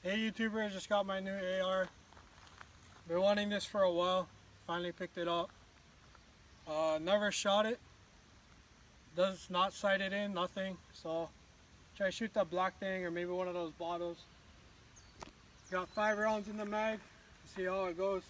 Hey YouTubers, just got my new AR. Been wanting this for a while. Finally picked it up. Never shot it. Does not sight it in, nothing. So try to shoot that black thing or maybe one of those bottles. Got 5 rounds in the mag. See how it goes.